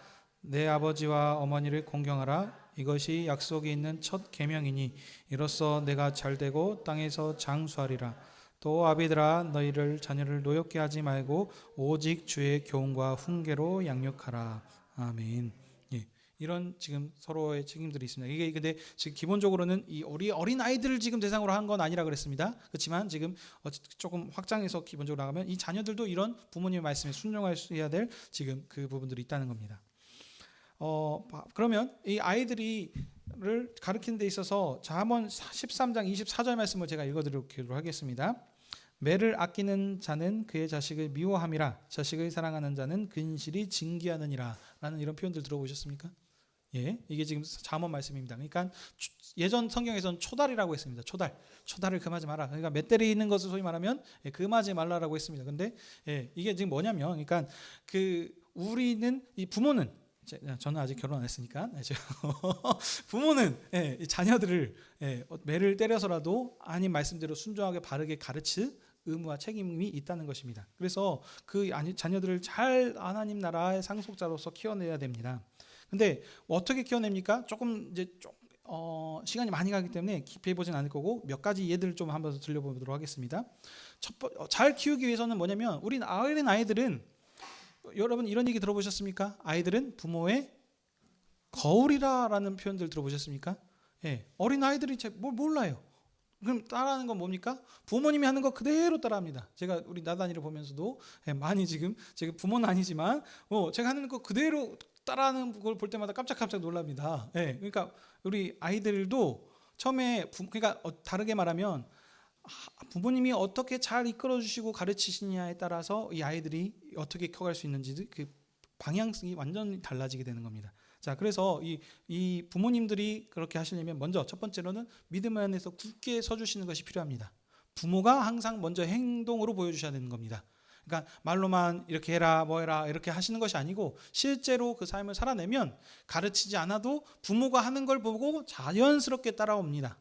내 아버지와 어머니를 공경하라. 이것이 약속이 있는 첫 계명이니 이로써 내가 잘되고 땅에서 장수하리라. 또 아비들아 너희를 자녀를 노엽게 하지 말고 오직 주의 교훈과 훈계로 양육하라. 아멘. 예. 이런 지금 서로의 책임들이 있습니다. 이게 근데 지금 기본적으로는 이 어린 아이들을 지금 대상으로 한 건 아니라 그랬습니다. 그렇지만 지금 조금 확장해서 기본적으로 나가면 이 자녀들도 이런 부모님의 말씀에 순종해야 될 지금 그 부분들이 있다는 겁니다. 그러면 이 아이들을 가르치는 데 있어서 잠언 13장 24절 말씀을 제가 읽어드리도록 하겠습니다. 매를 아끼는 자는 그의 자식을 미워함이라 자식을 사랑하는 자는 근실이 징계하느니라 라는 이런 표현들 들어보셨습니까? 예, 이게 지금 잠언 말씀입니다. 그러니까 예전 성경에서는 초달이라고 했습니다. 초달을 금하지 마라. 그러니까 멧돼리는 것을 소위 말하면 금하지 말라라고 했습니다. 근데 이게 지금 뭐냐면, 그러니까 우리는 이 부모는 저는 아직 결혼 안 했으니까 부모는 자녀들을 매를 때려서라도 아닌 말씀대로 순종하게 바르게 가르칠 의무와 책임이 있다는 것입니다. 그래서 그 자녀들을 잘 하나님 나라의 상속자로서 키워내야 됩니다. 근데 어떻게 키워냅니까? 조금 이제 시간이 많이 가기 때문에 깊이 보진 않을 거고 몇 가지 예들을 좀 한번 더 들려보도록 하겠습니다. 잘 키우기 위해서는 뭐냐면, 우리 어린 아이들은, 여러분 이런 얘기 들어보셨습니까? 아이들은 부모의 거울이라는 표현들 들어보셨습니까? 어린 아이들이 뭘 몰라요. 그럼 따라하는 건 뭡니까? 부모님이 하는 거 그대로 따라합니다. 제가 우리 나단이를 보면서도 많이 지금 제가 부모는 아니지만 제가 하는 거 그대로 따라하는 걸 볼 때마다 깜짝깜짝 놀랍니다. 그러니까 우리 아이들도 처음에 그러니까 다르게 말하면 부모님이 어떻게 잘 이끌어 주시고 가르치시냐에 따라서 이 아이들이 어떻게 커갈 수 있는지 그 방향성이 완전히 달라지게 되는 겁니다. 자, 그래서 이 부모님들이 그렇게 하시려면 먼저 첫 번째로는 믿음 안에서 굳게 서주시는 것이 필요합니다. 부모가 항상 먼저 행동으로 보여주셔야 되는 겁니다. 그러니까 말로만 이렇게 해라 뭐 해라 이렇게 하시는 것이 아니고 실제로 그 삶을 살아내면 가르치지 않아도 부모가 하는 걸 보고 자연스럽게 따라옵니다.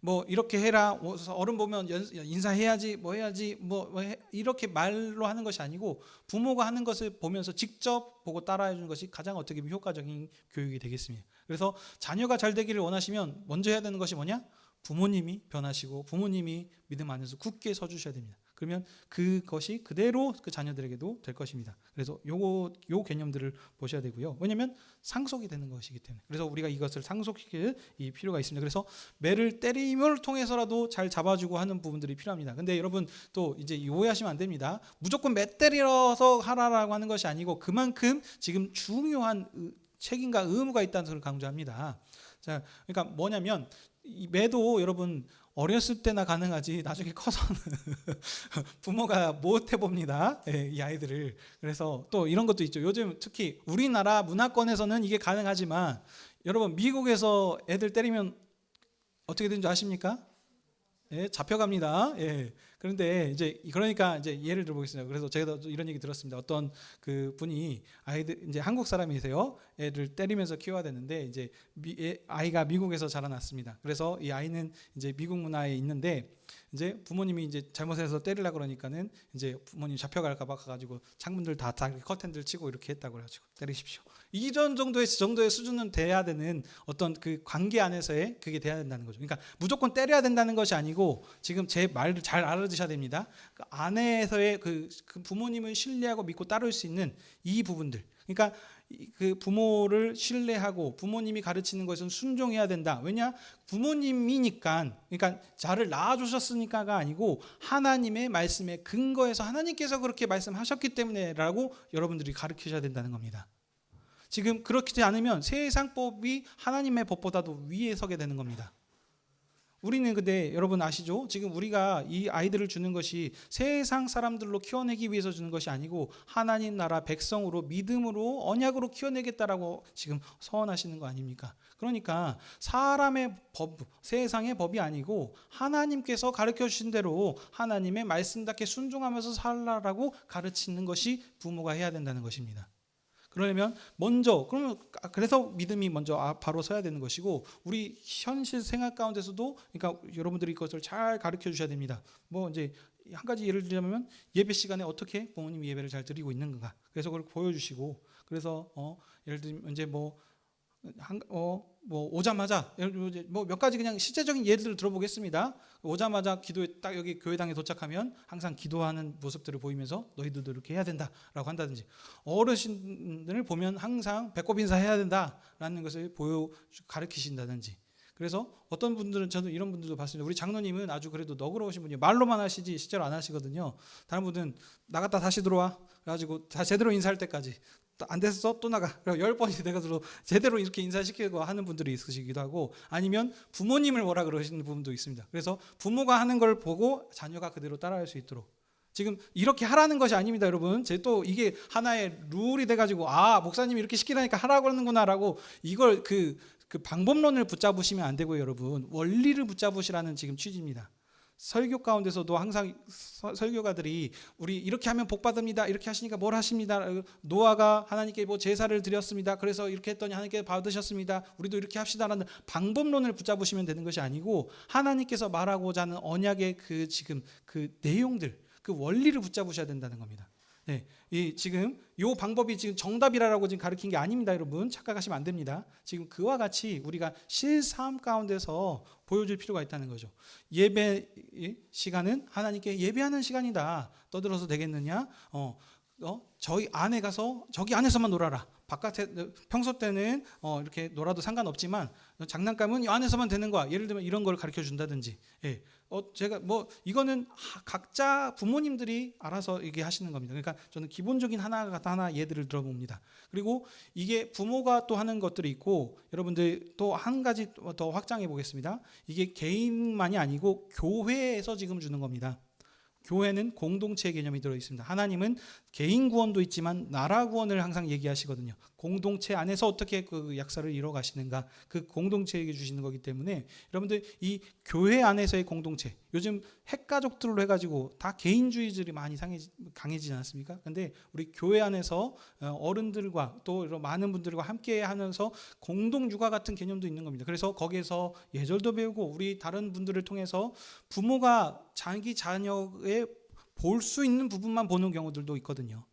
뭐 이렇게 해라, 어른 보면 인사해야지 뭐 해야지 이렇게 말로 하는 것이 아니고 부모가 하는 것을 보면서 직접 보고 따라해 주는 것이 가장 어떻게 보면 효과적인 교육이 되겠습니다. 그래서 자녀가 잘 되기를 원하시면 먼저 해야 되는 것이 뭐냐? 부모님이 변하시고 부모님이 믿음 안에서 굳게 서 주셔야 됩니다. 그러면 그것이 그대로 그 자녀들에게도 될 것입니다. 그래서 요 개념들을 보셔야 되고요. 왜냐하면 상속이 되는 것이기 때문에. 그래서 우리가 이것을 상속시킬 이 필요가 있습니다. 그래서 매를 때림을 통해서라도 잘 잡아주고 하는 부분들이 필요합니다. 근데 여러분 또 이제 오해하시면 안 됩니다. 무조건 매 때려서 하라라고 하는 것이 아니고 그만큼 지금 중요한 책임과 의무가 있다는 것을 강조합니다. 자, 그러니까 뭐냐면 이 매도 여러분 어렸을 때나 가능하지 나중에 커서는 부모가 못 해봅니다. 이 아이들을. 그래서 또 이런 것도 있죠. 요즘 특히 우리나라 문화권에서는 이게 가능하지만 여러분 미국에서 애들 때리면 어떻게 되는지 아십니까? 잡혀갑니다. 그런데 이제 그러니까 이제 예를 들어보겠습니다. 그래서 제가 이런 얘기 들었습니다. 어떤 그 분이 아이들 이제 한국 사람이세요. 애를 때리면서 키워야 되는데 이제 아이가 미국에서 자라났습니다. 그래서 이 아이는 이제 미국 문화에 있는데 이제 부모님이 이제 잘못해서 때리려 그러니까는 이제 부모님 잡혀갈까 봐 가가지고 창문들 다 커튼들 치고 이렇게 했다고 그래가지고 때리십시오. 이런 정도의 수준은 돼야 되는 어떤 그 관계 안에서의 그게 돼야 된다는 거죠. 그러니까 무조건 때려야 된다는 것이 아니고 지금 제 말을 잘 알아두셔야 됩니다. 그 안에서의 그 부모님을 신뢰하고 믿고 따를 수 있는 이 부분들. 그러니까 그 부모를 신뢰하고 부모님이 가르치는 것은 순종해야 된다. 왜냐? 부모님이니까, 그러니까 자를 낳아주셨으니까가 아니고 하나님의 말씀에 근거해서 하나님께서 그렇게 말씀하셨기 때문에라고 여러분들이 가르치셔야 된다는 겁니다. 지금 그렇지 않으면 세상 법이 하나님의 법보다도 위에 서게 되는 겁니다. 우리는 근데 여러분 아시죠? 지금 우리가 이 아이들을 주는 것이 세상 사람들로 키워내기 위해서 주는 것이 아니고 하나님 나라 백성으로 믿음으로 언약으로 키워내겠다라고 지금 서원하시는 거 아닙니까? 그러니까 사람의 법, 세상의 법이 아니고 하나님께서 가르쳐 주신 대로 하나님의 말씀답게 순종하면서 살라라고 가르치는 것이 부모가 해야 된다는 것입니다. 그러려면 먼저 그래서 믿음이 먼저 바로 서야 되는 것이고 우리 현실 생활 가운데서도 그러니까 여러분들이 이것을 잘 가르쳐 주셔야 됩니다. 뭐 이제 한 가지 예를 들자면 예배 시간에 어떻게 부모님 예배를 잘 드리고 있는가. 그래서 그걸 보여주시고 그래서 예를 들면 이제 뭐 뭐 오자마자 뭐 몇 가지 그냥 실제적인 예들을 들어보겠습니다. 오자마자 기도에 딱 여기 교회당에 도착하면 항상 기도하는 모습들을 보이면서 너희들도 이렇게 해야 된다라고 한다든지, 어르신들을 보면 항상 배꼽 인사해야 된다라는 것을 가르치신다든지. 그래서 어떤 분들은, 저도 이런 분들도 봤습니다. 우리 장로님은 아주 그래도 너그러우신 분이 말로만 하시지 실제로 안 하시거든요. 다른 분들은 나갔다 다시 들어와 그래가지고 다 제대로 인사할 때까지, 안 됐어 또 나가, 10번이 돼가지고 제대로 이렇게 인사시키고 하는 분들이 있으시기도 하고, 아니면 부모님을 뭐라 그러시는 부분도 있습니다. 그래서 부모가 하는 걸 보고 자녀가 그대로 따라할 수 있도록, 지금 이렇게 하라는 것이 아닙니다, 여러분. 제 또 이게 하나의 룰이 돼가지고 목사님이 이렇게 시키라니까 하라고 하는구나라고 이걸 그 방법론을 붙잡으시면 안 되고요, 여러분. 원리를 붙잡으시라는 지금 취지입니다. 설교 가운데서도 항상 설교가들이 우리 이렇게 하면 복 받습니다, 이렇게 하시니까 뭘 하십니다, 노아가 하나님께 뭐 제사를 드렸습니다, 그래서 이렇게 했더니 하나님께 받으셨습니다, 우리도 이렇게 합시다라는 방법론을 붙잡으시면 되는 것이 아니고, 하나님께서 말하고자 하는 언약의 지금 그 내용들, 그 원리를 붙잡으셔야 된다는 겁니다. 네, 지금 이 방법이 지금 정답이라고 지금 가르친 게 아닙니다, 여러분. 착각하시면 안 됩니다. 지금 그와 같이 우리가 실삶 가운데서 보여줄 필요가 있다는 거죠. 예배 시간은 하나님께 예배하는 시간이다. 떠들어서 되겠느냐? 저희 안에 가서 저기 안에서만 놀아라. 바깥에 평소 때는 이렇게 놀아도 상관없지만 장난감은 이 안에서만 되는 거야. 예를 들면 이런 걸 가르쳐 준다든지. 예. 제가 뭐 이거는 각자 부모님들이 알아서 얘기하시는 겁니다. 그러니까 저는 기본적인 하나 예들을 들어봅니다. 그리고 이게 부모가 또 하는 것들이 있고, 여러분들 또 한 가지 더 확장해 보겠습니다. 이게 개인만이 아니고 교회에서 지금 주는 겁니다. 교회는 공동체 개념이 들어 있습니다. 하나님은 개인 구원도 있지만 나라 구원을 항상 얘기하시거든요. 공동체 안에서 어떻게 그 약사를 이뤄 가시는가, 그 공동체에게 주시는 거기 때문에, 여러분들 이 교회 안에서의 공동체, 요즘 핵가족들로 해가지고 다 개인주의들이 많이 강해지지 않았습니까? 근데 우리 교회 안에서 어른들과 또 이런 많은 분들과 함께 하면서 공동 육아 같은 개념도 있는 겁니다. 그래서 거기에서 예절도 배우고, 우리 다른 분들을 통해서 부모가 자기 자녀의 볼 수 있는 부분만 보는 경우들도 있거든요.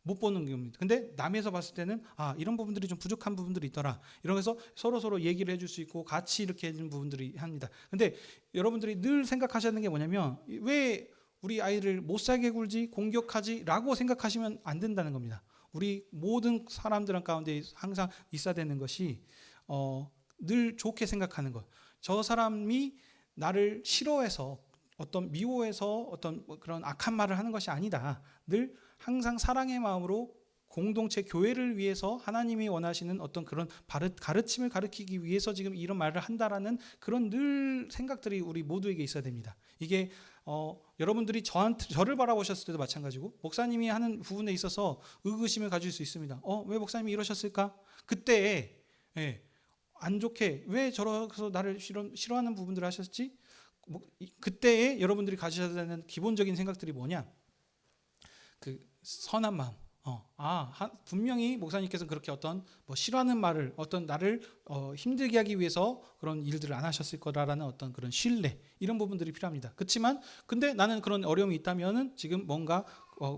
못 보는 경우입니다. 근데 남에서 봤을 때는 이런 부분들이 좀 부족한 부분들이 있더라, 이러면서 서로 얘기를 해줄 수 있고 같이 이렇게 해주는 부분들이 합니다. 근데 여러분들이 늘 생각하셔야 하는 게 뭐냐면, 왜 우리 아이를 못 살게 굴지, 공격하지 라고 생각하시면 안 된다는 겁니다. 우리 모든 사람들 가운데 항상 있어야 되는 것이 늘 좋게 생각하는 것. 저 사람이 나를 싫어해서, 어떤 미워해서 어떤 그런 악한 말을 하는 것이 아니다. 늘 항상 사랑의 마음으로 공동체 교회를 위해서 하나님이 원하시는 어떤 그런 가르침을 가르치기 위해서 지금 이런 말을 한다라는 그런 늘 생각들이 우리 모두에게 있어야 됩니다. 이게 여러분들이 저를 바라보셨을 때도 마찬가지고, 목사님이 하는 부분에 있어서 의구심을 가질 수 있습니다. 왜 목사님이 이러셨을까? 그때 안 좋게 왜 저러서 나를 싫어하는 부분들을 하셨지? 그때에 여러분들이 가지셔야 되는 기본적인 생각들이 뭐냐? 그 선한 마음. 분명히 목사님께서는 그렇게 어떤 싫어하는 말을, 어떤 나를 힘들게 하기 위해서 그런 일들을 안 하셨을 거라는 어떤 그런 신뢰, 이런 부분들이 필요합니다. 그렇지만 근데 나는 그런 어려움이 있다면은 지금 뭔가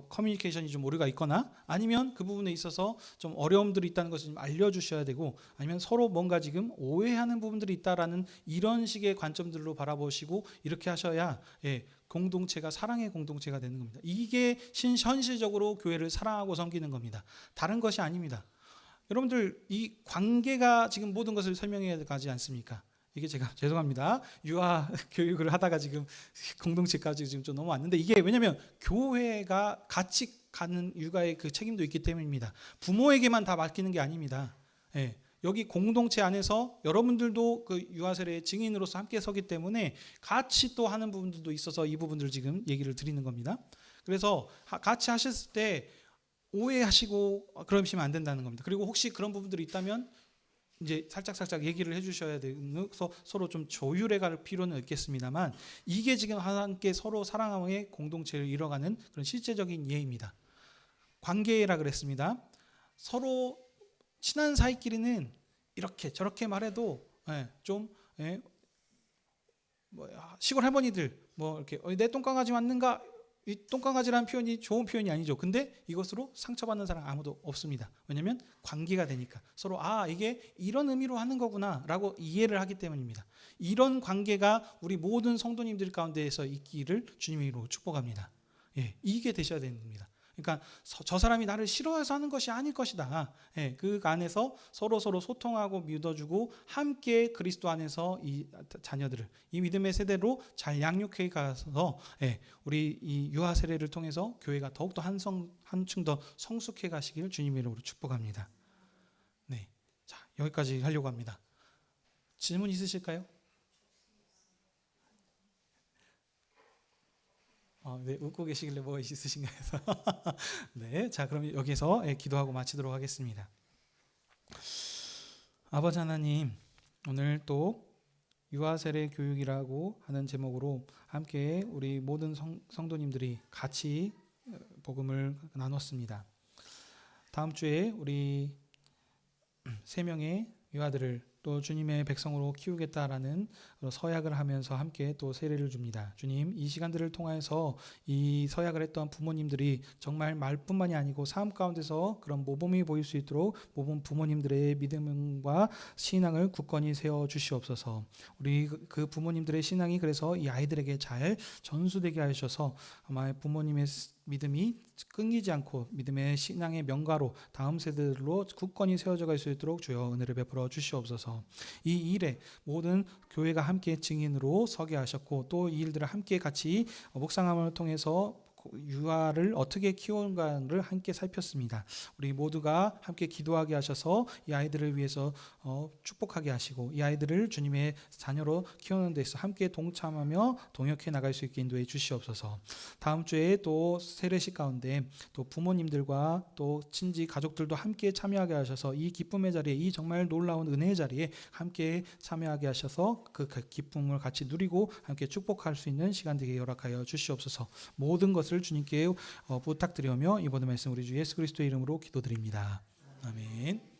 커뮤니케이션이 좀 오류가 있거나, 아니면 그 부분에 있어서 좀 어려움들이 있다는 것을 좀 알려주셔야 되고, 아니면 서로 뭔가 지금 오해하는 부분들이 있다라는 이런 식의 관점들로 바라보시고 이렇게 하셔야 공동체가 사랑의 공동체가 되는 겁니다. 이게 현실적으로 교회를 사랑하고 섬기는 겁니다. 다른 것이 아닙니다. 여러분들 이 관계가 지금 모든 것을 설명해 가지 않습니까? 이게 제가 죄송합니다. 유아 교육을 하다가 지금 공동체까지 지금 좀 넘어왔는데, 이게 왜냐하면 교회가 같이 가는 육아의 그 책임도 있기 때문입니다. 부모에게만 다 맡기는 게 아닙니다. 여기 공동체 안에서 여러분들도 그 유아 세례의 증인으로서 함께 서기 때문에 같이 또 하는 부분들도 있어서 이 부분들을 지금 얘기를 드리는 겁니다. 그래서 같이 하셨을 때 오해하시고 그러시면 안 된다는 겁니다. 그리고 혹시 그런 부분들이 있다면 이제 살짝 얘기를 해주셔야 돼서 서로 좀 조율해 갈 필요는 있겠습니다만, 이게 지금 함께 서로 사랑함의 공동체를 이뤄가는 그런 실제적인 예입니다. 관계라 그랬습니다. 서로 친한 사이끼리는 이렇게 저렇게 말해도 시골 할머니들 이렇게 내 똥강아지 맞는가 이 똥강아지라는 표현이 좋은 표현이 아니죠. 근데 이것으로 상처받는 사람 아무도 없습니다. 왜냐하면 관계가 되니까 서로 이게 이런 의미로 하는 거구나라고 이해를 하기 때문입니다. 이런 관계가 우리 모든 성도님들 가운데에서 있기를 주님의 이름으로 축복합니다. 예, 이게 되셔야 됩니다. 그러니까 저 사람이 나를 싫어해서 하는 것이 아닐 것이다. 예, 그 안에서 서로 소통하고 믿어주고 함께 그리스도 안에서 이 자녀들을 이 믿음의 세대로 잘 양육해 가서 우리 이 유아 세례를 통해서 교회가 더욱더 한층 더 성숙해 가시길 주님의 이름으로 축복합니다. 네, 자 여기까지 하려고 합니다. 질문 있으실까요? 네, 웃고 계시길래 뭐가 있으신가 해서. 네, 자 그럼 여기서 기도하고 마치도록 하겠습니다. 아버지 하나님, 오늘 또 유아세례 교육이라고 하는 제목으로 함께 우리 모든 성도님들이 같이 복음을 나눴습니다. 다음 주에 우리 3명의 유아들을 또 주님의 백성으로 키우겠다라는 서약을 하면서 함께 또 세례를 줍니다. 주님, 이 시간들을 통해서 이 서약을 했던 부모님들이 정말 말뿐만이 아니고 삶 가운데서 그런 모범이 보일 수 있도록 모범 부모님들의 믿음과 신앙을 굳건히 세워 주시옵소서. 우리 그 부모님들의 신앙이 그래서 이 아이들에게 잘 전수되게 하셔서 아마 부모님의 믿음이 끊기지 않고 믿음의 신앙의 명가로 다음 세대들로 굳건히 세워져 갈 수 있도록 주여 은혜를 베풀어 주시옵소서. 이 일에 모든 교회가 함께 증인으로 서게 하셨고 또 이 일들을 함께 같이 묵상함을 통해서 유아를 어떻게 키우는가를 함께 살폈습니다. 우리 모두가 함께 기도하게 하셔서 이 아이들을 위해서 축복하게 하시고 이 아이들을 주님의 자녀로 키우는 데서 함께 동참하며 동역해 나갈 수 있게 인도해 주시옵소서. 다음 주에 또 세례식 가운데 또 부모님들과 또 친지 가족들도 함께 참여하게 하셔서 이 기쁨의 자리에 이 정말 놀라운 은혜의 자리에 함께 참여하게 하셔서 그 기쁨을 같이 누리고 함께 축복할 수 있는 시간 되게 허락하여 주시옵소서. 모든 것을 주님께 부탁드리며 이번 말씀 우리 주 예수 그리스도의 이름으로 기도드립니다. 아멘.